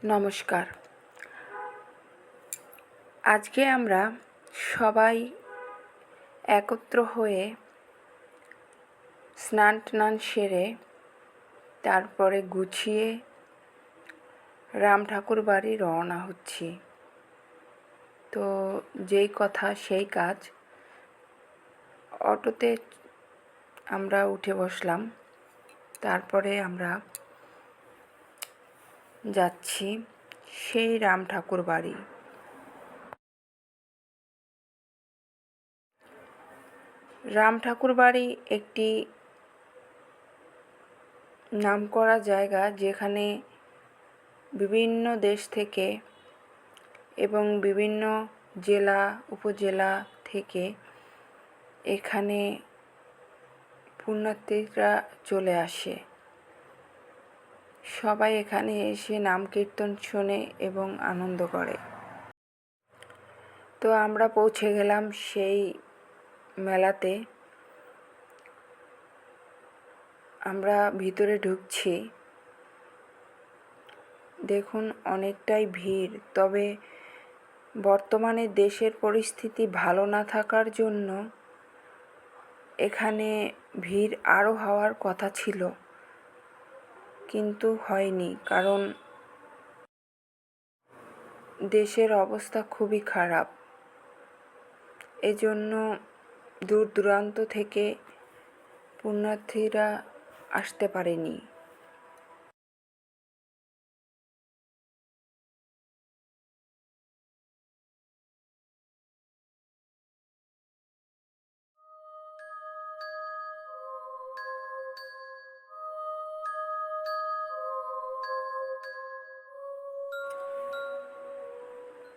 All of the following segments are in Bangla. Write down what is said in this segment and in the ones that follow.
নমস্কার। আজকে আমরা সবাই একত্র হয়ে স্নান সেরে তারপরে গুছিয়ে রাম ঠাকুর বাড়ি রওনা হচ্ছি। তো যেই কথা সেই কাজ, অটোতে আমরা উঠে বসলাম। তারপরে আমরা যাচ্ছি সেই রাম ঠাকুর বাড়ি। রাম ঠাকুর বাড়ি একটি নামকরা জায়গা, যেখানে বিভিন্ন দেশ থেকে এবং বিভিন্ন জেলা উপজেলা থেকে এখানে পুণ্যার্থীরা চলে আসে। সবাই এখানে এসে নাম কীর্তন শোনে এবং আনন্দ করে। তো আমরা পৌঁছে গেলাম সেই মেলাতে। আমরা ভিতরে ঢুকছি, দেখুন অনেকটাই ভিড়। তবে বর্তমানে দেশের পরিস্থিতি ভালো না থাকার জন্য এখানে ভিড় আরও হওয়ার কথা ছিল, কিন্তু হয়নি, কারণ দেশের অবস্থা খুবই খারাপ। এজন্য দূর দূরান্ত থেকে পুণ্যার্থীরা আসতে পারেনি।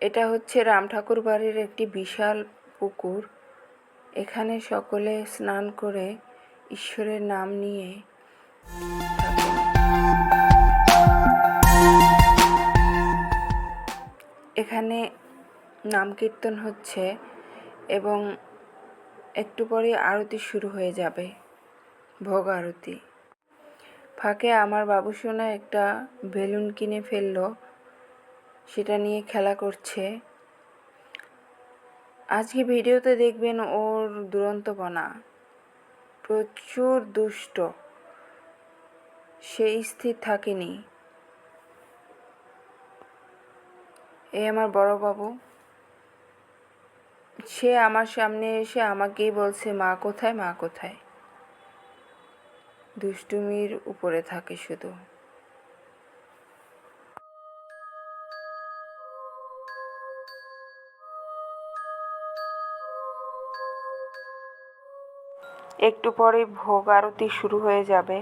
এটা হচ্ছে রাম ঠাকুর বাড়ির একটি বিশাল পুকুর। এখানে সকলে স্নান করে ঈশ্বরের নাম নিয়ে থাকেন। এখানে নাম কীর্তন হচ্ছে এবং একটু পরে আরতি শুরু হয়ে যাবে, ভোগ আরতি। ফাঁকে আমার বাবুসোনা একটা বেলুন কিনে ফেললো, সেটা নিয়ে খেলা করছে। আজকে ভিডিওতে দেখবেন ওর দুরন্তপনা, প্রচুর দুষ্ট, সে স্থির থাকেনি। এই আমার বড় বাবু, সে আমার সামনে এসে আমাকেই বলছে মা কোথায়, মা কোথায়। দুষ্টুমির উপরে থাকে শুধু। একটু পরে ভোগ আরতি শুরু হয়ে যাবে।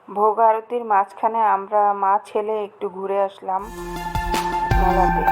ভোগ আরতির মাঝখানে আমরা মা ছেলে একটু ঘুরে আসলাম মেলাতে।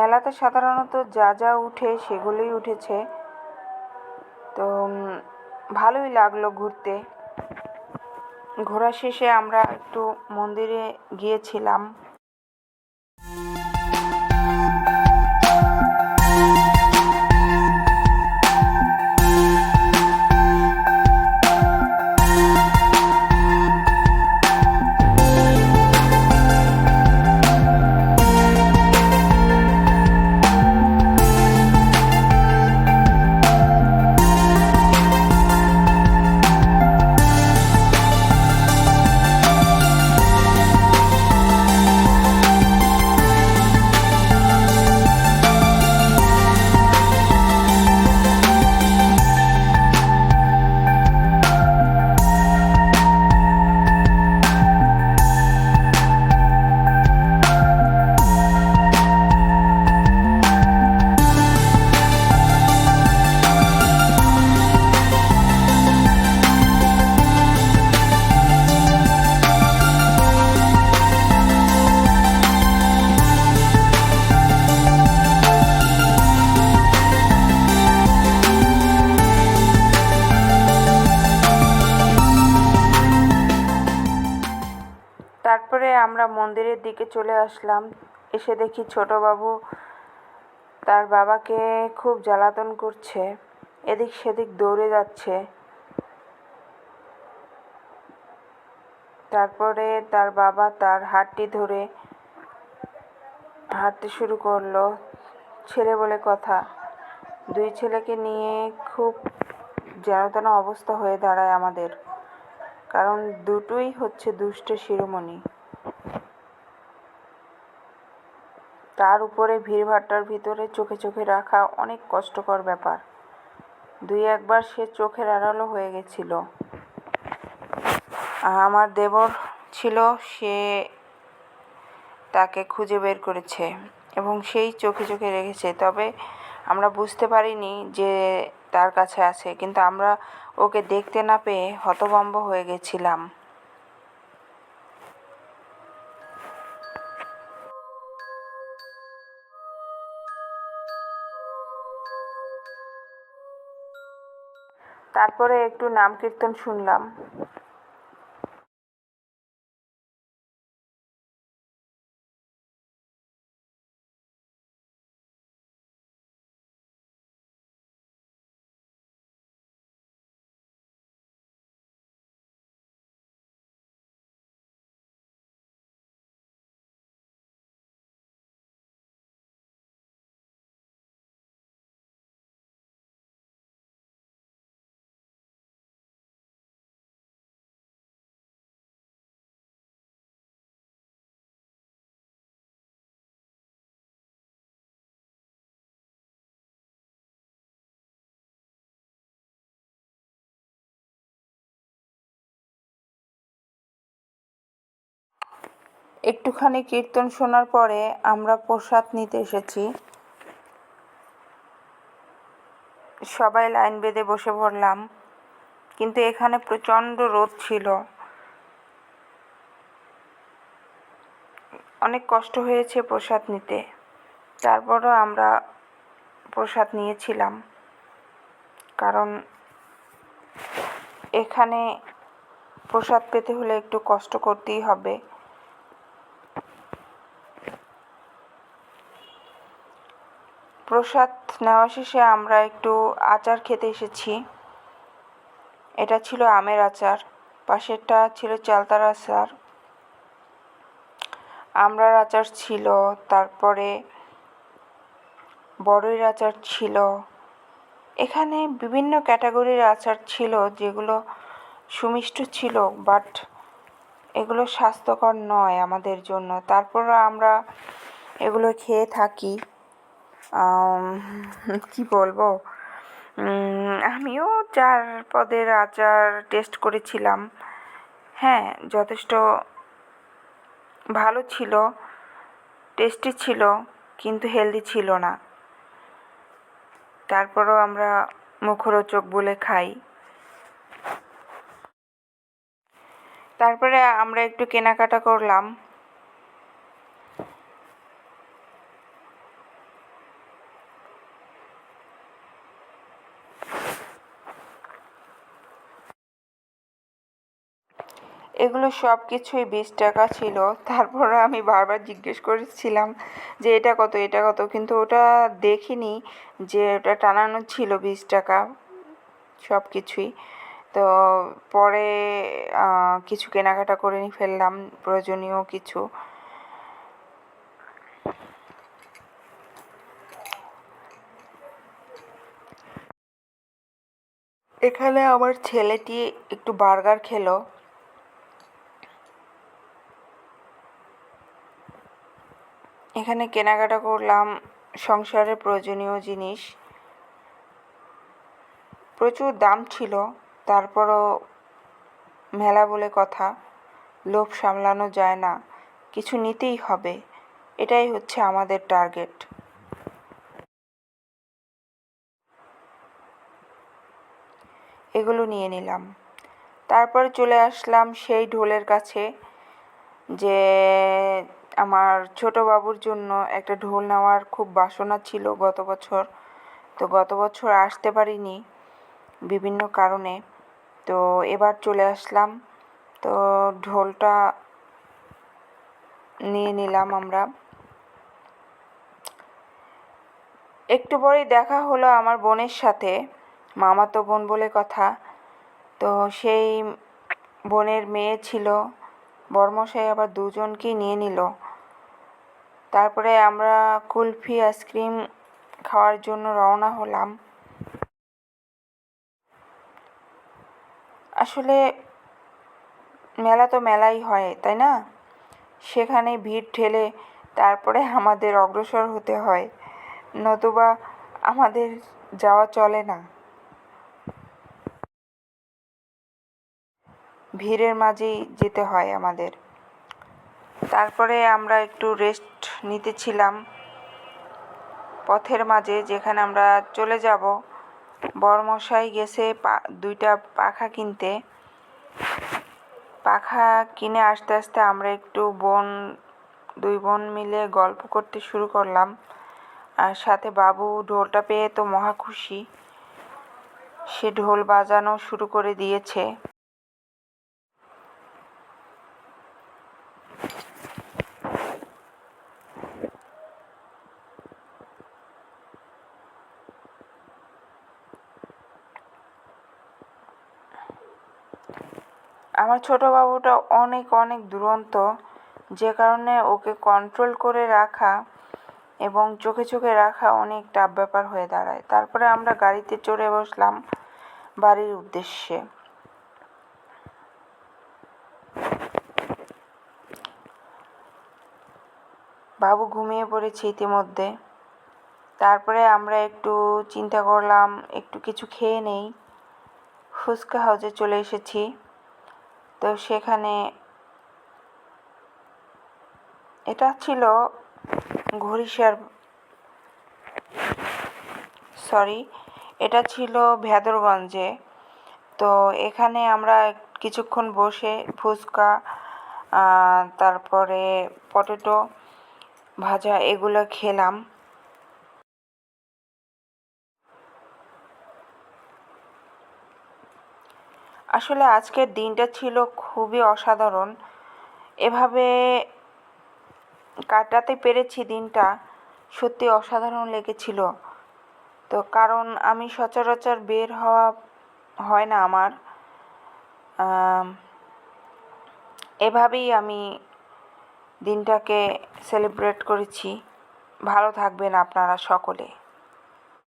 মেলাতে সাধারণত যা যা উঠে সেগুলোই উঠেছে। তো ভালোই লাগলো ঘুরতে। ঘোরা শেষে আমরা একটু মন্দিরে গিয়েছিলাম। তারপরে আমরা মন্দিরের দিকে চলে আসলাম। এসে দেখি ছোটবাবু তার বাবাকে খুব জ্বালাতন করছে, এদিক সেদিক দৌড়ে যাচ্ছে। তারপরে তার বাবা তার হাতটি ধরে হাঁটতে শুরু করলো। ছেলে বলে কথা, দুই ছেলেকে নিয়ে খুব যেন তেন অবস্থা হয়ে দাঁড়ায় আমাদের, কারণ দুটোই হচ্ছে দুষ্ট শিরোমণি। তার উপরে ভিড়ভাট্টার ভিতরে চোখে চোখে রাখা অনেক কষ্টকর ব্যাপার। দুই একবার সে চোখের আড়ালও হয়ে গেছিল। আমার দেবর ছিল, সে তাকে খুঁজে বের করেছে এবং সেই চোখে চোখে রেখেছে। তবে আমরা বুঝতে পারিনি যে তার কাছে আছে, কিন্তু আমরা ওকে দেখতে না পেয়ে হতভম্ব হয়ে গেছিলাম। তারপরে একটু নাম কীর্তন শুনলাম। একটুখানি কীর্তন শোনার পরে আমরা প্রসাদ নিতে এসেছি। সবাই লাইন বেঁধে বসে পড়লাম, কিন্তু এখানে প্রচণ্ড রোদ ছিল। অনেক কষ্ট হয়েছে প্রসাদ নিতে। তারপরও আমরা প্রসাদ নিয়েছিলাম, কারণ এখানে প্রসাদ পেতে হলে একটু কষ্ট করতেই হবে। প্রসাদ নেওয়া শেষে আমরা একটু আচার খেতে এসেছি। এটা ছিল আমের আচার, পাশেরটা ছিল চালতার আচার, আমড়ার আচার ছিল, তারপরে বড়ইর আচার ছিল। এখানে বিভিন্ন ক্যাটাগরির আচার ছিল, যেগুলো সুমিষ্ট ছিল, বাট এগুলো স্বাস্থ্যকর নয় আমাদের জন্য। তারপরও আমরা এগুলো খেয়ে থাকি। কি বলবো, আমিও 4 পদের আচার টেস্ট করেছিলাম। হ্যাঁ, যথেষ্ট ভালো ছিল, টেস্টি ছিল, কিন্তু হেলদি ছিল না। তারপরও আমরা মুখরোচক বলে খাই। তারপরে আমরা একটু কেনাকাটা করলাম। এগুলো সব কিছুই 20 টাকা ছিল। তারপরে আমি বারবার জিজ্ঞেস করেছিলাম যে এটা কত, এটা কত, কিন্তু ওটা দেখিনি যে ওটা টানানো ছিল 20 টাকা সব কিছুই। তো পরে কিছু কেনাকাটা করে ফেললাম, প্রয়োজনীয় কিছু। এখানে আমার ছেলেটি একটু বার্গার খেলো। এখানে কেনাকাটা করলাম সংসারের প্রয়োজনীয় জিনিস। প্রচুর দাম ছিল, তারপরও মেলা বলে কথা, লোভ সামলানো যায় না, কিছু নিতেই হবে, এটাই হচ্ছে আমাদের টার্গেট। এগুলো নিয়ে নিলাম। তারপরে চলে আসলাম সেই ঢোলের কাছে, যে আমার ছোট বাবুর জন্য একটা ঢোল নেওয়ার খুব বাসনা ছিল গত বছর। তো গত বছর আসতে পারিনি বিভিন্ন কারণে, তো এবার চলে আসলাম। তো ঢোলটা নিয়ে নিলাম আমরা। একটু পরেই দেখা হলো আমার বোনের সাথে, মামাতো বোন বলে কথা। তো সেই বোনের মেয়ে ছিল, বরমশাই আবার দুজনকেই নিয়ে নিল। তারপরে আমরা কুলফি আইসক্রিম খাওয়ার জন্য রওনা হলাম। আসলে মেলা তো মেলাই হয়, তাই না? সেখানে ভিড় ঠেলে তারপরে আমাদের অগ্রসর হতে হয়, নতুবা আমাদের যাওয়া চলে না। ভিড়ের মাঝেই যেতে হয় আমাদের। তারপরে আমরা একটু রেস্ট নিতেছিলাম পথের মাঝে, যেখানে আমরা চলে যাব। বরমশাই গেছে 2টা পাখা কিনতে। পাখা কিনে আস্তে আস্তে আমরা একটু দুই বোন মিলে গল্প করতে শুরু করলাম। আর সাথে বাবু ঢোলটা পেয়ে তো মহা খুশি, সে ঢোল বাজানো শুরু করে দিয়েছে। আমার ছোট বাবুটা অনেক অনেক দুরন্ত, যে কারণে ওকে কন্ট্রোল করে রাখা এবং চোখে চোখে রাখা অনেক টাফ ব্যাপার হয়ে দাঁড়ায়। তারপরে আমরা গাড়িতে চড়ে বসলাম বাড়ির উদ্দেশ্যে। বাবু ঘুমিয়ে পড়েছে ইতিমধ্যে। তারপরে আমরা একটু চিন্তা করলাম একটু কিছু খেয়ে নেই। ফুচকা হাউসে চলে এসেছি। তো সেখানে এটা ছিল এটা ছিল ভেদরগঞ্জে। তো এখানে আমরা কিছুক্ষণ বসে ফুচকা, তারপরে পটেটো ভাজা এগুলো খেলাম। আসলে আজকের দিনটা ছিল খুবই অসাধারণ। এভাবে কাটাতে পেরেছি দিনটা, সত্যি অসাধারণ লেগেছিল। তো কারণ আমি সচরাচর বের হওয়া হয় না আমার। এভাবেই আমি দিনটাকে সেলিব্রেট করেছি। ভালো থাকবেন আপনারা সকলে।